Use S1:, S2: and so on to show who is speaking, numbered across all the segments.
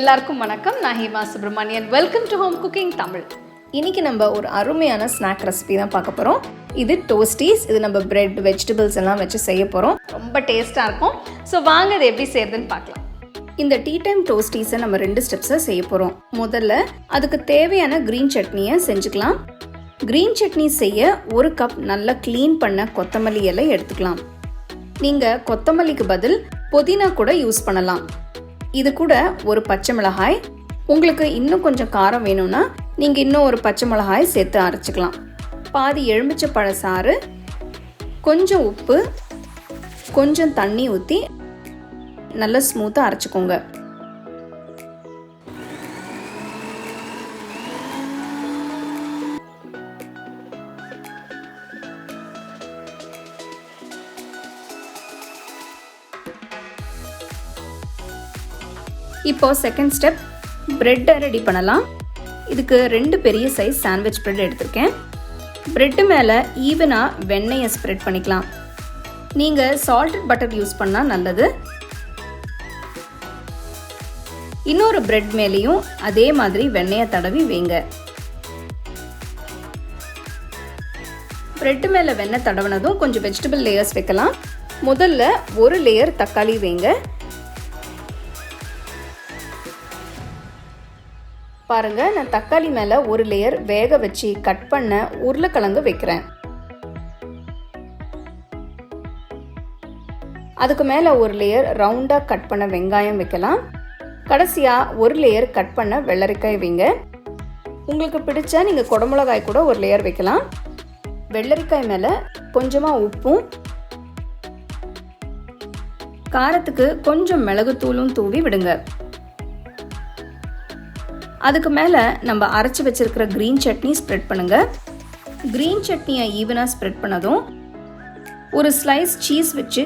S1: எல்லாருக்கும் வணக்கம். நான் Hema Subramanian. Welcome to home cooking Tamil. இன்றைக்கி நம்ம ஒரு அருமையான ஸ்நாக் ரெசிபி தான் பார்க்க போகிறோம். இது டோஸ்டீஸ். இது நம்ம பிரெட், வெஜிடபிள்ஸ் எல்லாம் வச்சு செய்ய போகிறோம். ரொம்ப டேஸ்ட்டாக இருக்கும். ஸோ வாங்க இது எப்படி செய்யறதுன்னு பார்க்கலாம். இந்த டீ டைம் டோஸ்டீஸை நம்ம 2 ஸ்டெப்ஸை செய்ய போகிறோம். முதல்ல அதுக்கு தேவையான க்ரீன் சட்னியை செஞ்சுக்கலாம். க்ரீன் சட்னி செய்ய 1 கப் நல்லா க்ளீன் பண்ண கொத்தமல்லி இலை எடுத்துக்கலாம். நீங்கள் கொத்தமல்லிக்கு பதில் புதினா கூட யூஸ் பண்ணலாம். இது கூட ஒரு பச்சை மிளகாய், உங்களுக்கு இன்னும் கொஞ்சம் காரம் வேணும்னா நீங்கள் இன்னும் ஒரு பச்சை மிளகாய் சேர்த்து அரைச்சிக்கலாம். பாதி எலுமிச்சை பழ சாறு, கொஞ்சம் உப்பு, கொஞ்சம் தண்ணி ஊற்றி நல்லா ஸ்மூத்தாக அரைச்சிக்கோங்க. இப்போ செகண்ட் ஸ்டெப், பிரெட்டை ரெடி பண்ணலாம். இதுக்கு 2 பெரிய சைஸ் சாண்ட்விச் பிரெட் எடுத்திருக்கேன். பிரெட்டு மேலே ஈவனாக வெண்ணெயை ஸ்ப்ரெட் பண்ணிக்கலாம். நீங்கள் சால்டட் பட்டர் யூஸ் பண்ணால் நல்லது. இன்னொரு பிரெட் மேலேயும் அதே மாதிரி வெண்ணெயை தடவி வைங்க. பிரெட்டு மேலே வெண்ணெய் தடவினதும் கொஞ்சம் வெஜிடபிள் லேயர்ஸ் வைக்கலாம். முதல்ல ஒரு லேயர் தக்காளி வைங்க. பாருங்க, நான் தக்காளி மேலே ஒரு லேயர் வேக வச்சு கட் பண்ண உருளைக்கிழங்கு வைக்கிறேன். அதுக்கு மேலே ஒரு லேயர் ரவுண்டாக கட் பண்ண வெங்காயம் வைக்கலாம். கடைசியாக ஒரு லேயர் கட் பண்ண வெள்ளரிக்காய் வைங்க. உங்களுக்கு பிடிச்சா நீங்கள் குடமிளகாய் கூட ஒரு லேயர் வைக்கலாம். வெள்ளரிக்காய் மேலே கொஞ்சமாக உப்பும் காரத்துக்கு கொஞ்சம் மிளகுத்தூளும் தூவி விடுங்க. அதுக்கு மேலே நம்ம அரைச்சி வச்சிருக்கிற க்ரீன் சட்னி ஸ்ப்ரெட் பண்ணுங்க. க்ரீன் சட்னியை ஈவனாக ஸ்ப்ரெட் பண்ணதும் ஒரு ஸ்லைஸ் சீஸ் வச்சு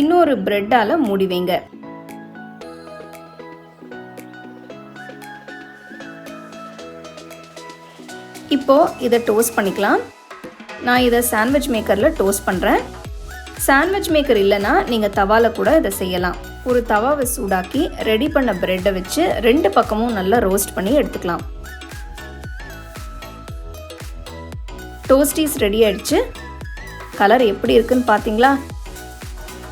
S1: இன்னொரு பிரெட்டால் மூடி வைங்க. இப்போ இதை டோஸ்ட் பண்ணிக்கலாம். நான் இதை சாண்ட்விச் மேக்கரில் டோஸ்ட் பண்ணுறேன். சாண்ட்விச் மேக்கர் இல்லைன்னா நீங்கள் தவாவில் கூட இதை செய்யலாம். ஒரு தவாவை சூடாக்கி ரெடி பண்ண பிரெட்டை வச்சு 2 பக்கமும் நல்லா ரோஸ்ட் பண்ணி எடுத்துக்கலாம். டோஸ்டீஸ் ரெடி ஆயிடுச்சு. கலர் எப்படி இருக்குன்னு பார்த்தீங்களா?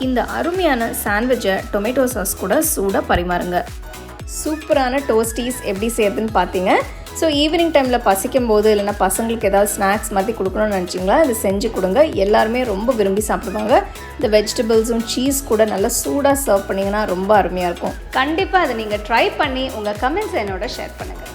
S1: இந்த அருமையான சாண்ட்விட்சை டொமேட்டோ சாஸ் கூட சூடாக பரிமாறுங்க. சூப்பரான டோஸ்டீஸ் எப்படி செய்யறதுன்னு பார்த்தீங்க. ஸோ ஈவினிங் டைமில் பசிக்கும் போது இல்லைன்னா பசங்களுக்கு ஏதாவது ஸ்நாக்ஸ் மாதிரி கொடுக்கணும்னு நினச்சிங்களா, இது செஞ்சு கொடுங்க. எல்லாருமே ரொம்ப விரும்பி சாப்பிடுவாங்க. இந்த வெஜிடபிள்ஸும் சீஸ் கூட நல்லா சூடாக சர்வ் பண்ணிங்கன்னா ரொம்ப அருமையாக இருக்கும். கண்டிப்பாக அதை நீங்கள் ட்ரை பண்ணி உங்கள் கமெண்ட்ஸ் என்னோட ஷேர் பண்ணுங்கள்.